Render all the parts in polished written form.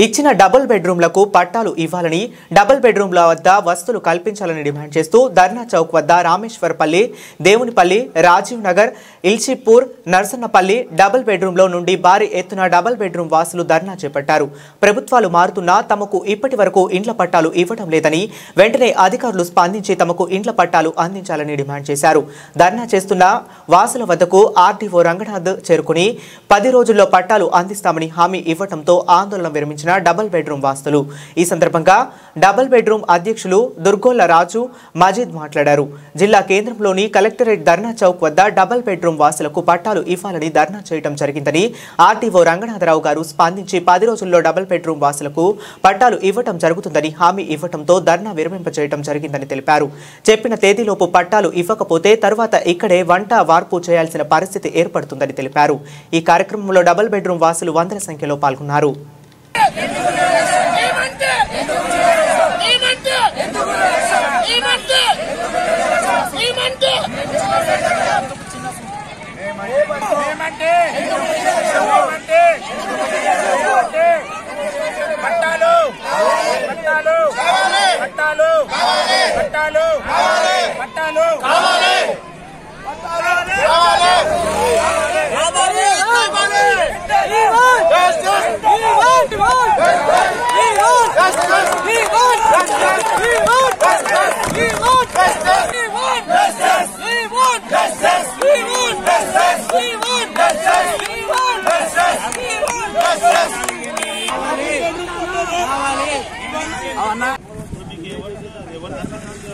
ఇచ్చిన డబుల్ బెడ్రూమ్లకు పట్టాలు ఇవ్వాలని, డబుల్ బెడ్రూమ్ల వద్ద వసతులు కల్పించాలని డిమాండ్ చేస్తూ ధర్నా చౌక్ వద్ద రామేశ్వరపల్లి, దేవునిపల్లి, రాజీవ్ నగర్, ఇల్చిపూర్, నర్సన్నపల్లి డబుల్ బెడ్రూమ్లో నుండి భారీ ఎత్తున డబుల్ బెడ్రూమ్ వాసులు ధర్నా చేపట్టారు. ప్రభుత్వాలు మారుతున్నా తమకు ఇప్పటి వరకు ఇండ్ల పట్టాలు ఇవ్వడం లేదని, వెంటనే అధికారులు స్పందించి తమకు ఇండ్ల పట్టాలు అందించాలని డిమాండ్ చేశారు. ధర్నా చేస్తున్న వాసుల వద్దకు ఆర్డీఓ రంగనాథ్ చేరుకుని 10 రోజుల్లో పట్టాలు అందిస్తామని హామీ ఇవ్వడంతో ఆందోళన విరమించారు. డబుల్ బెడ్రూమ్ వాస్తులు ఈ సందర్భంగా డబుల్ బెడ్రూమ్ అధ్యక్షులు దుర్గోల్ల రాజు మజీద్ మాట్లాడారు. జిల్లా కేంద్రంలోని కలెక్టరేట్ ధర్నా చౌక్ వద్ద డబుల్ బెడ్రూమ్ వాసులకు పట్టాలు ఇవ్వాలని ధర్నా చేయడం జరిగిందని, ఆర్టీఓ రంగనాథరావు గారు స్పందించి 10 రోజుల్లో డబుల్ బెడ్రూమ్ వాసులకు పట్టాలు ఇవ్వడం జరుగుతుందని హామీ ఇవ్వడంతో ధర్నా విరమింపజేయడం జరిగిందని తెలిపారు. చెప్పిన తేదీలోపు పట్టాలు ఇవ్వకపోతే తర్వాత ఇక్కడే వంట వార్పు చేయాల్సిన పరిస్థితి ఏర్పడుతుందని తెలిపారు. ఈ కార్యక్రమంలో డబుల్ బెడ్రూమ్ వాసులు వందల సంఖ్యలో పాల్గొన్నారు.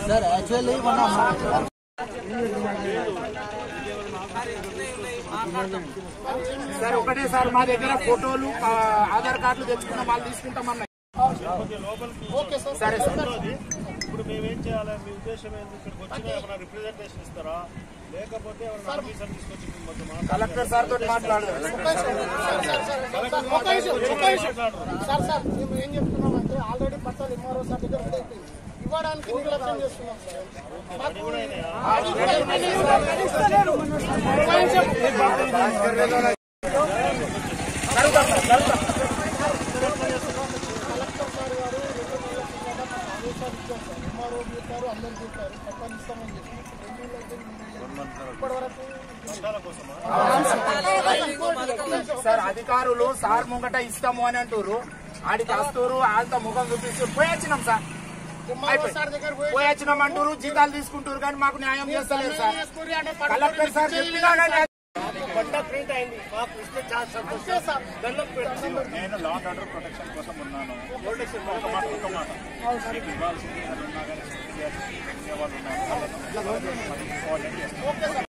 సార్ యాక్చువల్లీ సార్ ఒకటే సార్ మా దగ్గర ఫోటోలు ఆధార్ కార్డులు తెచ్చుకున్న వాళ్ళు తీసుకుంటామన్నా. ఓకే సార్, సరే సార్. ఇప్పుడు మేమేం చేయాలి? మీ ఉద్దేశం ఏంటి? ఇక్కడికి వచ్చిన ఏమైనా రిప్రజెంటేషన్ ఇస్తారా, లేకపోతే ఆఫీసర్ తీసుకొచ్చి కలెక్టర్ సార్ తోటి మాట్లాడదాం. సార్ మేము ఏం చెప్తున్నామంటే ఆల్రెడీ పట్టాలు ఎంఆర్ఓ సార్ దగ్గర అయిపోయింది, ఇవ్వడానికి నిర్లక్ష్యం చేస్తున్నాం సార్. కలెక్టర్ సార్ గారు 2 నెలల ఆదేశాలు ఇచ్చారు సార్. ఎంఆర్ఓ చూస్తారు, అందరు చూస్తారు, పట్టాలు ఇస్తామని చెప్పి ఇప్పటి వరకు సార్ అధికారులు సార్ ముంగట ఇస్తాము అని అంటారు, ఆడికి వస్తారు, ఆడితో ముఖం చూపిస్తారు. పోయొచ్చినాం సార్, పోయొచ్చినాం అంటారు, జీతాలు తీసుకుంటారు కానీ మాకు న్యాయం చేస్తలేదు సార్. కలెక్టర్ సార్ చెప్పినా కానీ ప్రింట్ అయింది. నేను లా అండ్ ఆర్డర్ ప్రొటెక్షన్ కోసం ఉన్నాను. ఒక మాట మీకు ఇవ్వాల్సింది అది ఉన్నా కానీ వాళ్ళు ఉన్నారు.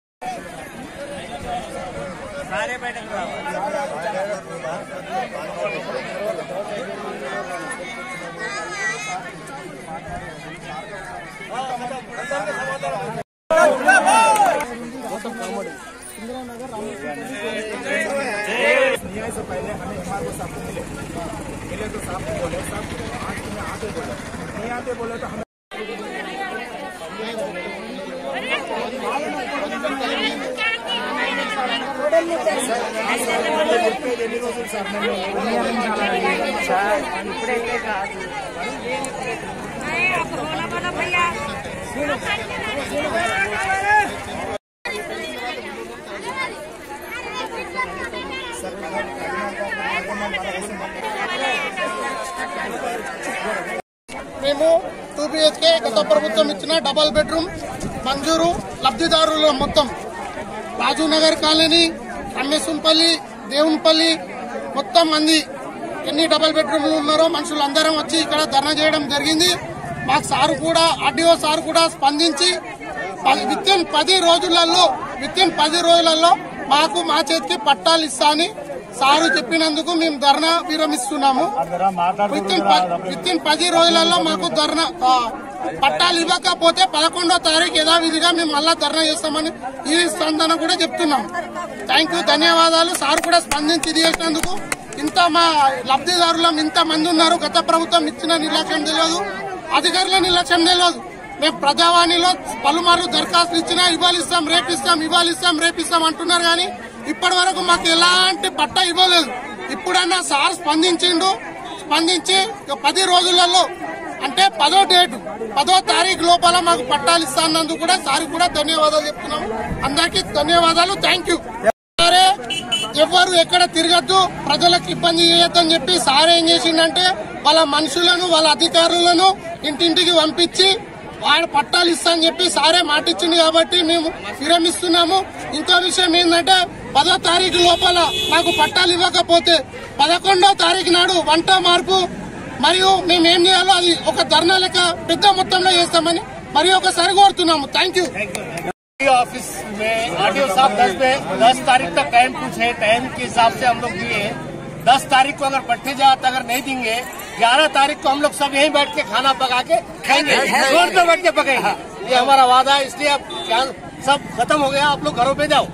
సారే బయటకు न्याय से पहले हमें एमआरओ साहब को मिले तो साहब को बोले साहब आज तुम्हें आते बोले, नहीं आते बोले तो हमें మేము 2 BHK గత ప్రభుత్వం ఇచ్చిన డబల్ బెడ్రూమ్ మంజూరు లబ్ధిదారులు మొత్తం రాజీవ్ నగర్ కాలనీ, రమేశ్వరపల్లి, దేవునిపల్లి మొత్తం మంది ఎన్ని డబల్ బెడ్రూమ్లు ఉన్నారో మనుషులందరం వచ్చి ఇక్కడ ధర్నా చేయడం జరిగింది. మాకు సార్ కూడా ఆర్డీఓ సార్ కూడా స్పందించి విత్ ఇన్ 10 రోజులలో మాకు మా చేతికి పట్టాలు ఇస్తా అని సారు చెప్పినందుకు మేము ధర్నా విరమిస్తున్నాము. విత్ ఇన్ 10 రోజులలో మాకు ధర్నా పట్టాలు ఇవ్వకపోతే 11వ తారీఖు యథావిధిగా మేము మళ్ళా ధర్నా చేస్తామని ఈ స్పందన కూడా చెప్తున్నాం. థ్యాంక్ యూ, ధన్యవాదాలు. సార్ కూడా స్పందించి ఇది చేసినందుకు. ఇంత మా లబ్ధిదారులం ఇంత మంది ఉన్నారు. గత ప్రభుత్వం ఇచ్చిన నిర్లక్ష్యం తెలియదు, అధికారుల నిర్లక్ష్యం తెలియదు. మేము ప్రజావాణిలో పలుమార్లు దరఖాస్తులు ఇచ్చినా ఇవ్వాలిస్తాం రేపిస్తాం అంటున్నారు కానీ ఇప్పటి వరకు మాకు ఎలాంటి పట్టా ఇవ్వలేదు. ఇప్పుడన్నా సార్ స్పందించిండు. స్పందించి 10 రోజులలో అంటే 10వ తారీఖు లోపల మాకు పట్టాలు ఇస్తానందుకు కూడా సార్ కూడా ధన్యవాదాలు చెప్తున్నాము. అందరికీ ధన్యవాదాలు. Thank you. సరే ఎవరు ఎక్కడ తిరగద్దు, ప్రజలకు ఇబ్బంది చేయొద్దని చెప్పి సార్ ఏం చేసిందంటే వాళ్ళ మనుషులను వాళ్ళ అధికారులను ఇంటింటికి పంపించి ఆయన పట్టాలు ఇస్తా అని చెప్పి సారే మాట ఇచ్చింది కాబట్టి మేము విరమిస్తున్నాము. ఇంకో విషయం ఏంటంటే 10వ తారీఖు లోపల మాకు పట్టాలు ఇవ్వకపోతే 11వ తారీఖు నాడు వంట మార్పు మరియు మేము ఏం చేయాలో అది ఒక ధర్నా లెక్క పెద్ద మొత్తంలో చేస్తామని మరి ఒకసారి కోరుతున్నాము. Thank you. ऑफिस में आरटीओ साहब 10 तारीख तक टाइम पूछे, टाइम के हिसाब से हम लोग दिए. 10 तारीख को अगर पट्टे जात अगर नहीं देंगे 11 तारीख को हम लोग सब यहीं बैठ के खाना पका के खाएंगे, रोड पे बैठ के पकाएंगे. ये हमारा वादा है. इसलिए अब सब खत्म हो गया, आप लोग घरों पे जाओ.